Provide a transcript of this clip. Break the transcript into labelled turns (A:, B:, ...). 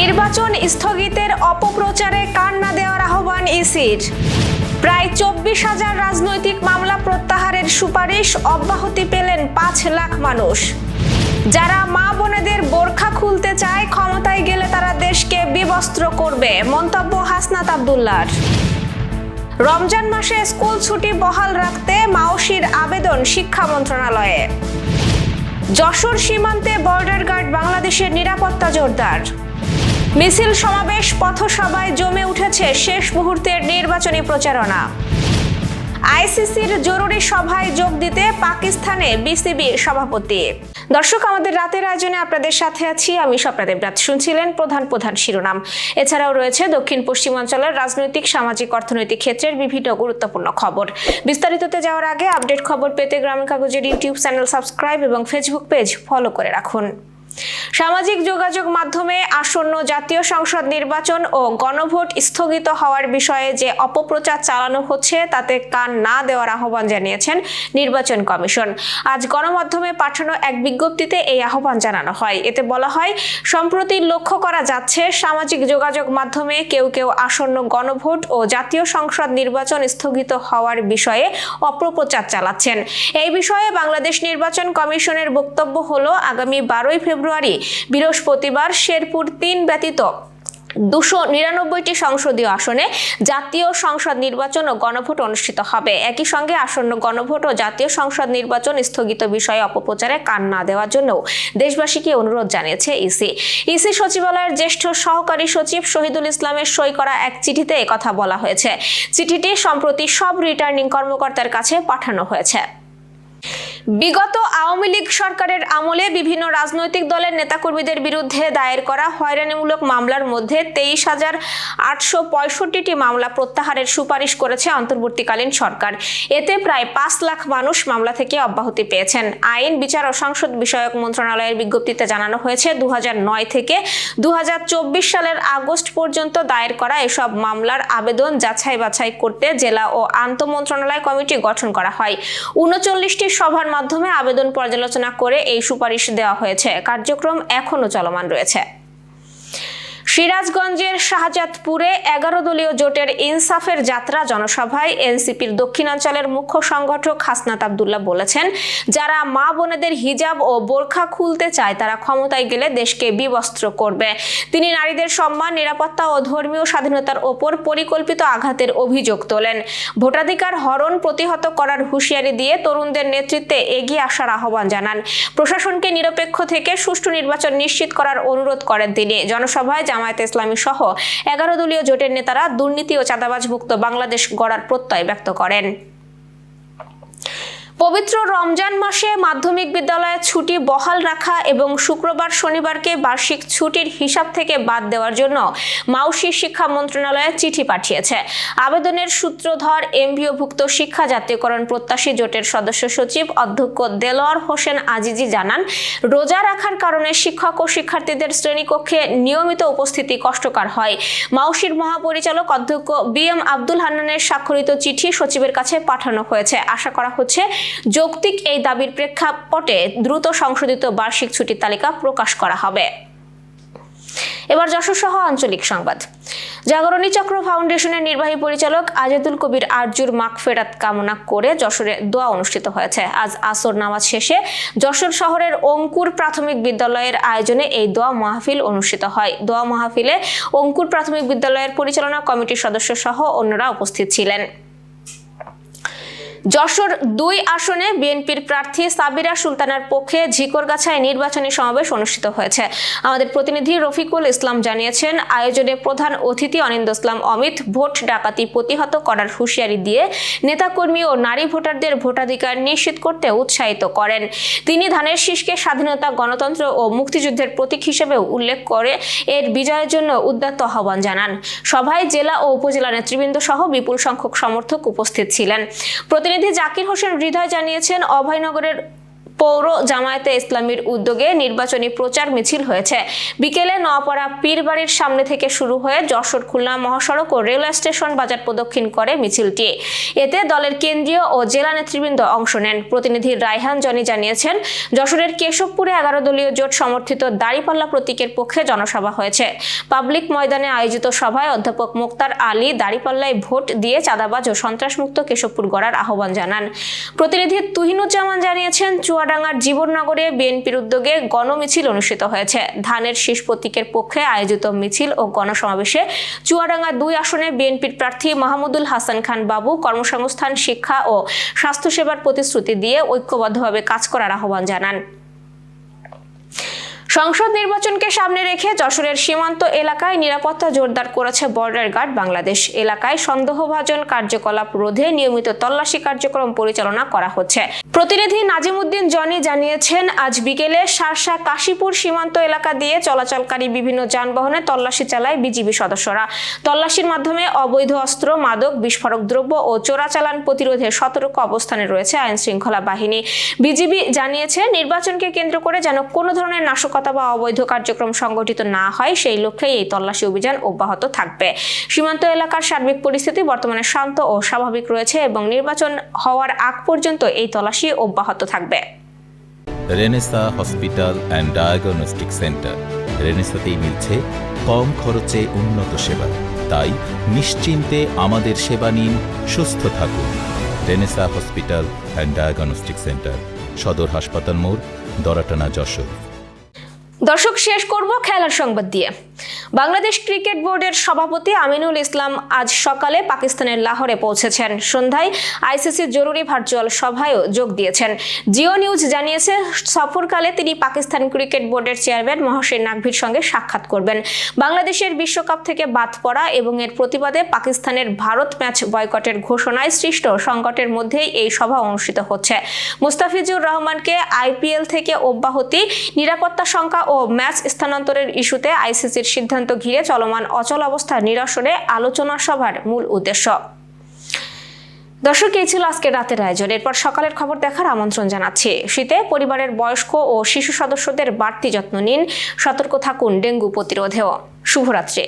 A: নির্বাচন স্থগিতের অপপ্রচারে কান না দেওয়ার আহ্বান ইসির। প্রায় 24,000 রাজনৈতিক মামলা প্রত্যাহারের সুপারিশ, অব্যাহতি পেলেন 5 লাখ মানুষ। যারা মা বোনেদের বোরখা খুলতে চায়, ক্ষমতায় গেলে তারা দেশকে বিবস্ত্র করবে, মন্তব্য হাসনাত আব্দুল্লাহর। রমজান মাসে স্কুল ছুটি বহাল রাখতে মাওশির আবেদন শিক্ষা মন্ত্রণালয়ে। যশোর সীমান্তে বর্ডার গার্ড, বাংলাদেশের নিরাপত্তা জোরদার। মিছিল, সমাবেশ, পথসভায় জমে উঠেছে শেষ মুহূর্তের নির্বাচনী প্রচারণা। আইসিসির জরুরি সভায় যোগ দিতে পাকিস্তানে বিসিবি সভাপতি। দর্শক, আমাদের রাতের আয়োজনে আপনাদের সাথে আছি আমি স্বপ্নাদেব রাত। শুনছিলেন প্রধান শিরোনাম। এছাড়াও রয়েছে দক্ষিণ পশ্চিমাঞ্চলের রাজনৈতিক, সামাজিক, অর্থনৈতিক ক্ষেত্রের বিভিন্ন গুরুত্বপূর্ণ খবর। বিস্তারিততে যাওয়ার আগে আপডেট খবর পেতে গ্রামীণ কাগজের ইউটিউব চ্যানেল সাবস্ক্রাইব এবং ফেসবুক পেজ ফলো করে রাখুন। সামাজিক যোগাযোগ মাধ্যমে আসন্ন জাতীয় সংসদ নির্বাচন ও গণভোট স্থগিত হওয়ার বিষয়ে যে অপপ্রচার চালানো হচ্ছে তাতে কান না দেওয়ার আহ্বান জানিয়েছেন নির্বাচন কমিশন। আজ গণমাধ্যমে পাঠানো এক বিজ্ঞপ্তিতে এই আহ্বান জানানো হয়। এতে বলা হয়, সম্প্রতি লক্ষ্য করা যাচ্ছে সামাজিক যোগাযোগ মাধ্যমে কেউ আসন্ন গণভোট ও জাতীয় সংসদ নির্বাচন স্থগিত হওয়ার বিষয়ে অপপ্রচার চালাচ্ছেন। এই বিষয়ে বাংলাদেশ নির্বাচন কমিশনের বক্তব্য হলো, আগামী 12 ফেব্রুয়ারি বৃহস্পতিবার শেরপুর 3 ব্যতীত 299টি সংসদীয় আসনে জাতীয় সংসদ নির্বাচন ও গণভোট অনুষ্ঠিত হবে। একই সঙ্গে আসন্ন গণভোট ও জাতীয় সংসদ নির্বাচন স্থগিত বিষয়ে অপপ্রচারে কান না দেওয়ার জন্য দেশবাসীকে অনুরোধ জানিয়েছে ইসি সচিবালয়ের জ্যেষ্ঠ সহকারী সচিব শহীদুল ইসলামের সই করা এক চিঠিতে একথা বলা হয়েছে। চিঠিটি সম্প্রতি সব রিটার্নিং কর্মকর্তার কাছে পাঠানো হয়েছে। বিগত আওয়ামী লীগ সরকারের আমলে বিভিন্ন রাজনৈতিক দলের নেতাকর্মীদের বিরুদ্ধে দায়ের করা হয়রানিমূলক মামলার মধ্যে 23,865টি মামলা প্রত্যাহারের সুপারিশ করেছে অন্তর্বর্তীকালীন সরকার। এতে প্রায় 5 লাখ মানুষ মামলা থেকে অব্যাহতি পেয়েছেন। আইন, বিচার ও সংসদ বিষয়ক মন্ত্রণালয়ের বিজ্ঞপ্তিতে জানানো হয়েছে, 2009 থেকে 2024 সালের আগস্ট পর্যন্ত দায়ের করা এসব মামলার আবেদন যাচাই বাছাই করতে জেলা ও আন্তঃমন্ত্রণালয় কমিটি গঠন করা হয়। 39টি সভার মাধ্যমে আবেদন পর্যালোচনা করে এই সুপারিশ দেওয়া হয়েছে। কার্যক্রম এখনো চলমান রয়েছে। সিরাজগঞ্জের শাহজাদপুরে 11 দলীয় জোটের ইনসাফের যাত্রা জনসভায় এনসিপির দক্ষিণাঞ্চলের মুখ্য সংগঠক হাসনাত আব্দুল্লাহ বলেছেন, যারা মা বোনেদের হিজাব ও বোরখা খুলতে চায় তারা ক্ষমতায় গেলে দেশকে বিবস্ত্র করবে। তিনি নারীদের সম্মান, নিরাপত্তা ও ধর্মীয় স্বাধীনতার ওপর পরিকল্পিত আঘাতের অভিযোগ তোলেন। ভোটাধিকার হরণ প্রতিহত করার হুঁশিয়ারি দিয়ে তরুণদের নেতৃত্বে এগিয়ে আসার আহ্বান জানান। প্রশাসনকে নিরপেক্ষ থেকে সুষ্ঠু নির্বাচন নিশ্চিত করার অনুরোধ করেন তিনি। জনসভায় জামায়াতে ইসলামী সহ 11 দলীয় জোটের নেতারা দুর্নীতি ও চাঁদাবাজ মুক্ত বাংলাদেশ গড়ার প্রত্যয় ব্যক্ত করেন। পবিত্র রমজান মাসে মাধ্যমিক বিদ্যালয়ে ছুটি বহাল রাখা এবং শুক্রবার শনিবারকে বার্ষিক ছুটির হিসাব থেকে বাদ দেওয়ার জন্য মাওশি শিক্ষা মন্ত্রণালয়ে চিঠি পাঠিয়েছে। আবেদনের সূত্রধর এমপিওভুক্ত শিক্ষা জাতীয়করণ প্রত্যাশী জোটের সদস্য সচিব অধ্যক্ষ দেলোয়ার হোসেন আজিজি জানান, রোজা রাখার কারণে শিক্ষক ও শিক্ষার্থীদের শ্রেণীকক্ষে নিয়মিত উপস্থিতি কষ্টকর হয়। মাওশির মহাপরিচালক অধ্যক্ষ BM আব্দুল হান্নানের স্বাক্ষরিত চিঠি সচিবের কাছে পাঠানো হয়েছে। আশা করা হচ্ছে যৌক্তিক এই দাবির প্রেক্ষাপটে দ্রুত সংশোধিত বার্ষিক ছুটির তালিকা প্রকাশ করা হবে। এবার যশোর সহ আঞ্চলিক সংবাদ। জাগরণী চক্র ফাউন্ডেশনের নির্বাহী পরিচালক আজাদুল কবির আরজুর মাগফিরাত কামনা করে যশোরে দোয়া অনুষ্ঠিত হয়েছে। আজ আসর নামাজ শেষে যশোর শহরের অঙ্কুর প্রাথমিক বিদ্যালয়ের আয়োজনে এই দোয়া মাহফিল অনুষ্ঠিত হয়। দোয়া মাহফিলে অঙ্কুর প্রাথমিক বিদ্যালয়ের পরিচালনা কমিটির সদস্য সহ অন্যরা উপস্থিত ছিলেন। যশোর 2 আসনে বিএনপির প্রার্থী সাবিরা সুলতানার পক্ষে ঝিকরগাছায় নির্বাচনী সমাবেশ অনুষ্ঠিত হয়েছে। আমাদের প্রতিনিধি রফিকুল ইসলাম জানিয়েছেন, আয়োজনে প্রধান অতিথি অনিন্দ ইসলাম অমিত ভোট ডাকাতি প্রতিহত করার হুঁশিয়ারি দিয়ে নেতাকর্মী ও নারী ভোটারদের ভোটাধিকার নিশ্চিত করতে উৎসাহিত করেন। তিনি ধানের শীষকে স্বাধীনতা, গণতন্ত্র ও মুক্তিযুদ্ধের প্রতীক হিসেবেও উল্লেখ করে এর বিজয়ের জন্য উদ্যত আহ্বান জানান। সভায় জেলা ও উপজেলা নেতৃবৃন্দ সহ বিপুল সংখ্যক সমর্থক উপস্থিত ছিলেন। প্রতিনিধি জাকির হোসেন হৃদয় জানিয়েছেন, অভয়নগরের পৌর জামায়াতে ইসলামীর উদ্যোগে নির্বাচনী প্রচার মিছিল হয়েছে। বিকেলে নোয়াপাড়া পীরবাড়ির সামনে থেকে শুরু হয়ে যশোর খুলনা মহাসড়ক ও রেল স্টেশন বাজার প্রদক্ষিণ করে মিছিলটি। এতে দলের কেন্দ্রীয় ও জেলা নেতৃবৃন্দ অংশ নেন। প্রতিনিধি রায়হান জনি জানিয়েছেন, যশোরের কেশবপুরে 11 দলীয় জোট সমর্থিত দাঁড়িপাল্লা প্রতীকের পক্ষে জনসভা হয়েছে। পাবলিক ময়দানে আয়োজিত সভায় অধ্যাপক মোক্তার আলী দাঁড়িপাল্লায় ভোট দিয়ে চাঁদাবাজ ও সন্ত্রাসমুক্ত কেশবপুর গড়ার আহ্বান জানান। প্রতিনিধি তুহিনুজ্জামান জানিয়েছেন, চুয়াডাঙ্গার জীবননগরে বিএনপির উদ্যোগে গণমিছিল অনুষ্ঠিত হয়েছে। ধানের শীষ প্রতীকের পক্ষে আয়োজিত মিছিল ও গণসমাবেশে চুয়াডাঙ্গা 2 আসনে বিএনপির প্রার্থী মাহমুদুল হাসান খান বাবু কর্মসংস্থান, শিক্ষা ও স্বাস্থ্যসেবার প্রতিশ্রুতি দিয়ে ঐক্যবদ্ধভাবে কাজ করার আহ্বান জানান। সংসদ নির্বাচনকে সামনে রেখে যশোরের সীমান্ত এলাকায় নিরাপত্তা জোরদার করেছে বর্ডার গার্ড বাংলাদেশ। এলাকায় সন্দেহভাজন কার্যকলাপ রোধে নিয়মিত তল্লাশি কার্যক্রম পরিচালনা করা হচ্ছে। প্রতিনিধি নাজিমউদ্দিন জনি জানিয়েছেন, আজ বিকেলে শার্শা কাশীপুর সীমান্ত এলাকা দিয়ে চলাচলকারী বিভিন্ন যানবাহনে তল্লাশি চালায় বিজিবি সদস্যরা। তল্লাশির মাধ্যমে অবৈধ অস্ত্র, মাদক, বিস্ফোরক দ্রব্য ও চোরাচালান প্রতিরোধে সতর্ক অবস্থানে রয়েছে আইন শৃঙ্খলা বাহিনী। বিজিবি জানিয়েছে, নির্বাচনকে কেন্দ্র করে যেন কোনো ধরনের নাশকতা বা অবৈধ কার্যক্রম সংগঠিত না হয়, সেই লক্ষ্যেই এই তল্লাশি অভিযান অব্যাহত থাকবে। সীমান্ত এলাকার সার্বিক পরিস্থিতি বর্তমানে শান্ত ও স্বাভাবিক রয়েছে এবং নির্বাচন হওয়ার আগ পর্যন্ত এই তল্লাশি অব্যাহত থাকবে।
B: Renaissance hospital and diagnostic centre. রেনেসাতেই মিলছে কম খরচে উন্নত সেবা। তাই নিশ্চিন্তে আমাদের সেবা নিন, সুস্থ থাকুন। Renaissance hospital and diagnostic centre, সদর হাসপাতাল মোড়, দরাটানা, যশোর।
A: দর্শক, শেষ করব খেলার সংবাদ দিয়ে। বাংলাদেশ ক্রিকেট বোর্ডের সভাপতি আমিনুল ইসলাম আজ সকালে পাকিস্তানের লাহোরে পৌঁছেছেন। সন্ধ্যায় আইসিসি জরুরি ভার্চুয়াল সভায়ও যোগ দিয়েছেন। জিও নিউজ জানিয়েছে, সফরকালে তিনি পাকিস্তান ক্রিকেট বোর্ডের চেয়ারম্যান মহসিন নাকভির সঙ্গে সাক্ষাৎ করবেন। বাংলাদেশের বিশ্বকাপ থেকে বাদ পড়া এবং এর প্রতিবাদে পাকিস্তানের ভারত ম্যাচ বয়কটের ঘোষণায় সৃষ্ট সংকটের মধ্যেই এই সভা অনুষ্ঠিত হচ্ছে। মুস্তাফিজুর রহমানকে আইপিএল থেকে অব্যাহতি, নিরাপত্তা শঙ্কা ও ম্যাচ স্থানান্তরের ইস্যুতে আইসিসির সিদ্ধান্ত ঘিরে চলমান অচল অবস্থা নিরসনে আলোচনা সভার মূল উদ্দেশ্য। দর্শক, এই ছিল আজকের রাতের আয়োজন। এরপর সকালের খবর দেখার আমন্ত্রণ জানাচ্ছি। শীতে পরিবারের বয়স্ক ও শিশু সদস্যদের বাড়তি যত্ন নিন, সতর্ক থাকুন ডেঙ্গু প্রতিরোধেও। শুভরাত্রি।